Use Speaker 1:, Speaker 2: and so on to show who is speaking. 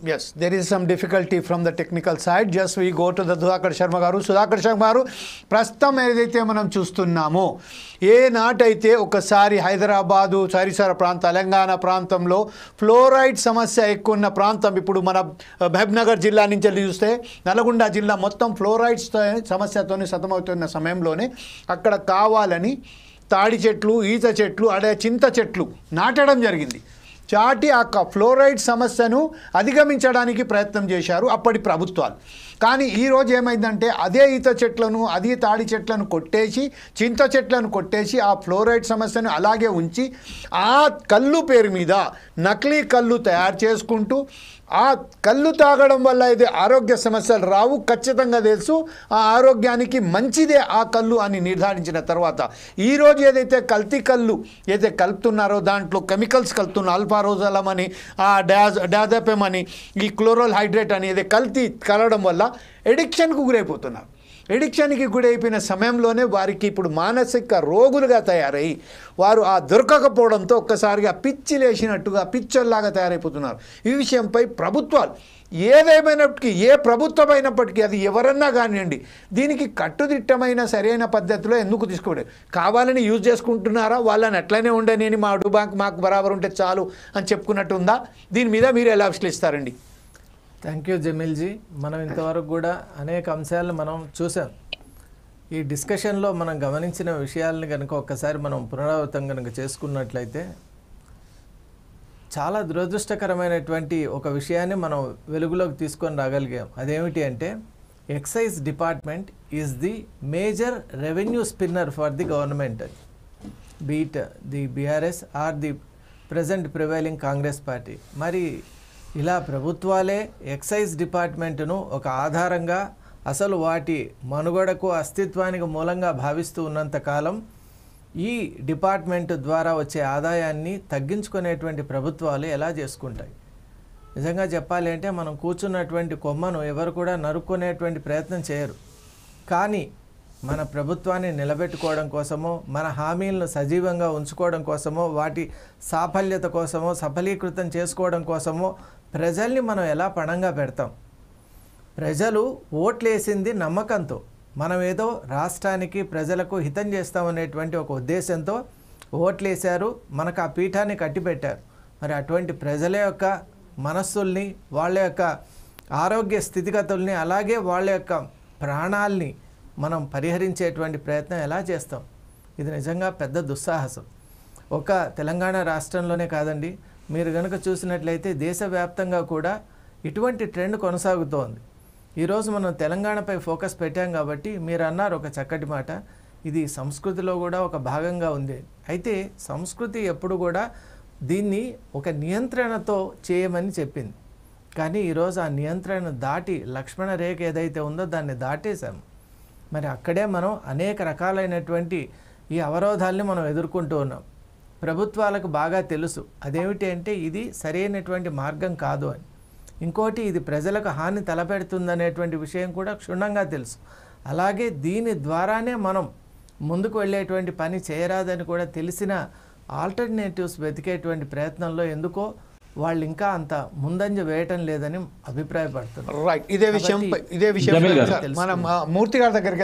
Speaker 1: Yes, there is some difficulty from the technical side. Just we go to the Sudhakar Sharma garu. Sudhakar Sharma garu, ప్రస్తుతం ఏదైతే మనం చూస్తున్నామో ఏ నాటైతే ఒకసారి హైదరాబాదు సరిసర ప్రాంత తెలంగాణ ప్రాంతంలో fluoride సమస్య ఎక్కువ ఉన్న ప్రాంతం, ఇప్పుడు మన మహబూబ్నగర్ జిల్లా నుంచి వెళ్ళి చూస్తే నల్గొండ జిల్లా మొత్తం ఫ్లోరైడ్స్ సమస్యతోనే సతమవుతున్న సమయంలోనే అక్కడ కావాలని తాడి చెట్లు, ఈత చెట్లు, అదే చింత చెట్లు నాటడం జరిగింది. చాటి ఆ ఫ్లోరైడ్ సమస్యను అధిగమించడానికి ప్రయత్నం చేశారు అప్పటి ప్రభుత్వాలు. కానీ ఈరోజు ఏమైందంటే అదే ఈత చెట్లను, అదే తాడి చెట్లను కొట్టేసి, చింత చెట్లను కొట్టేసి ఆ ఫ్లోరైడ్ సమస్యను అలాగే ఉంచి ఆ కళ్ళు పేరు మీద నకిలీ కళ్ళు తయారు చేసుకుంటూ ఆ కళ్ళు తాగడం వల్ల ఇది ఆరోగ్య సమస్యలు రావు, ఖచ్చితంగా తెలుసు, ఆ ఆరోగ్యానికి మంచిదే ఆ కళ్ళు అని నిర్ధారించిన తర్వాత ఈరోజు ఏదైతే కల్తీ కళ్ళు ఏదైతే కలుపుతున్నారో దాంట్లో కెమికల్స్ కలుపుతున్న అల్ఫారోజలం అని, ఆ డాజెపమ్ అని, ఈ క్లోరల్ హైడ్రేట్ అని ఏదైతే కల్తీ కలవడం వల్ల ఎడిక్షన్కు గురైపోతున్నారు. ఎడిక్షన్కి గురైపోయిన సమయంలోనే వారికి ఇప్పుడు మానసిక రోగులుగా తయారై వారు ఆ దొరకకపోవడంతో ఒక్కసారిగా పిచ్చి లేచినట్టుగా పిచ్చోల్లాగా తయారైపోతున్నారు. ఈ విషయంపై ప్రభుత్వాలు ఏదేమైనప్పటికీ, ఏ ప్రభుత్వం అయినప్పటికీ, అది ఎవరన్నా కానివ్వండి, దీనికి కట్టుదిట్టమైన సరైన పద్ధతిలో ఎందుకు తీసుకోవడం, కావాలని యూజ్ చేసుకుంటున్నారా, వాళ్ళని అట్లనే ఉండని అని మా బ్యాంక్ మాకు బరాబర్ ఉంటే చాలు అని చెప్పుకున్నట్టు ఉందా? దీని మీద మీరు ఎలా విశ్లేషిస్తారండి?
Speaker 2: Thank you జమీల్జీ. మనం ఇంతవరకు కూడా అనేక అంశాలను మనం చూసాం. ఈ డిస్కషన్లో మనం గమనించిన విషయాలను కనుక ఒక్కసారి మనం పునరావృతం కనుక చేసుకున్నట్లయితే చాలా దురదృష్టకరమైనటువంటి ఒక విషయాన్ని మనం వెలుగులోకి తీసుకొని రాగలిగాం. అదేమిటి అంటే excise department is the major revenue spinner for the government, be it the BRS or the present prevailing Congress party. మరి ఇలా ప్రభుత్వాలే ఎక్సైజ్ డిపార్ట్మెంటును ఒక ఆధారంగా, అసలు వాటి మనుగడకు అస్తిత్వానికి మూలంగా భావిస్తూ ఉన్నంతకాలం ఈ డిపార్ట్మెంట్ ద్వారా వచ్చే ఆదాయాన్ని తగ్గించుకునేటువంటి ప్రభుత్వాలు ఎలా చేసుకుంటాయి? నిజంగా చెప్పాలి అంటే మనం కూర్చున్నటువంటి కొమ్మను ఎవరు కూడా నరుక్కునేటువంటి ప్రయత్నం చేయరు. కానీ మన ప్రభుత్వాన్ని నిలబెట్టుకోవడం కోసమో, మన హామీలను సజీవంగా ఉంచుకోవడం కోసమో, వాటి సాఫల్యత కోసమో, సఫలీకృతం చేసుకోవడం కోసమో ప్రజల్ని మనం ఎలా పణంగా పెడతాం? ప్రజలు ఓట్లేసింది నమ్మకంతో, మనం ఏదో రాష్ట్రానికి ప్రజలకు హితం చేస్తామనేటువంటి ఒక ఉద్దేశంతో ఓట్లేశారు, మనకు ఆ పీఠాన్ని కట్టిపెట్టారు. మరి అటువంటి ప్రజల యొక్క మనస్సుల్ని, వాళ్ళ యొక్క ఆరోగ్య స్థితిగతుల్ని, అలాగే వాళ్ళ యొక్క ప్రాణాల్ని మనం పరిహరించేటువంటి ప్రయత్నం ఎలా చేస్తాం? ఇది నిజంగా పెద్ద దుస్సాహసం. ఒక తెలంగాణ రాష్ట్రంలోనే కాదండి, మీరు కనుక చూసినట్లయితే దేశవ్యాప్తంగా కూడా ఇటువంటి ట్రెండ్ కొనసాగుతోంది. ఈరోజు మనం తెలంగాణపై ఫోకస్ పెట్టాం కాబట్టి మీరు అన్నారు ఒక చక్కటి మాట, ఇది సంస్కృతిలో కూడా ఒక భాగంగా ఉంది. అయితే సంస్కృతి ఎప్పుడు కూడా దీన్ని ఒక నియంత్రణతో చేయమని చెప్పింది. కానీ ఈరోజు ఆ నియంత్రణ దాటి లక్ష్మణ రేఖ ఏదైతే ఉందో దాన్ని దాటేశాము. మరి అక్కడే మనం అనేక రకాలైనటువంటి ఈ అవరోధాలని మనం ఎదుర్కొంటూ ఉన్నాం. ప్రభుత్వాలకు బాగా తెలుసు అదేమిటి అంటే ఇది సరైనటువంటి మార్గం కాదు అని. ఇంకోటి, ఇది ప్రజలకు హాని తలపెడుతుందనేటువంటి విషయం కూడా క్షుణ్ణంగా తెలుసు. అలాగే దీని ద్వారానే మనం ముందుకు వెళ్ళేటువంటి పని చేయరాదని కూడా తెలిసిన ఆల్టర్నేటివ్స్ వెతికేటువంటి ప్రయత్నంలో ఎందుకో వాళ్ళు ఇంకా అంత ముందంజ వేయటం లేదని అభిప్రాయపడుతున్నారు.
Speaker 1: రైట్, ఇదే విషయం మనం మూర్తి గారి దగ్గరికి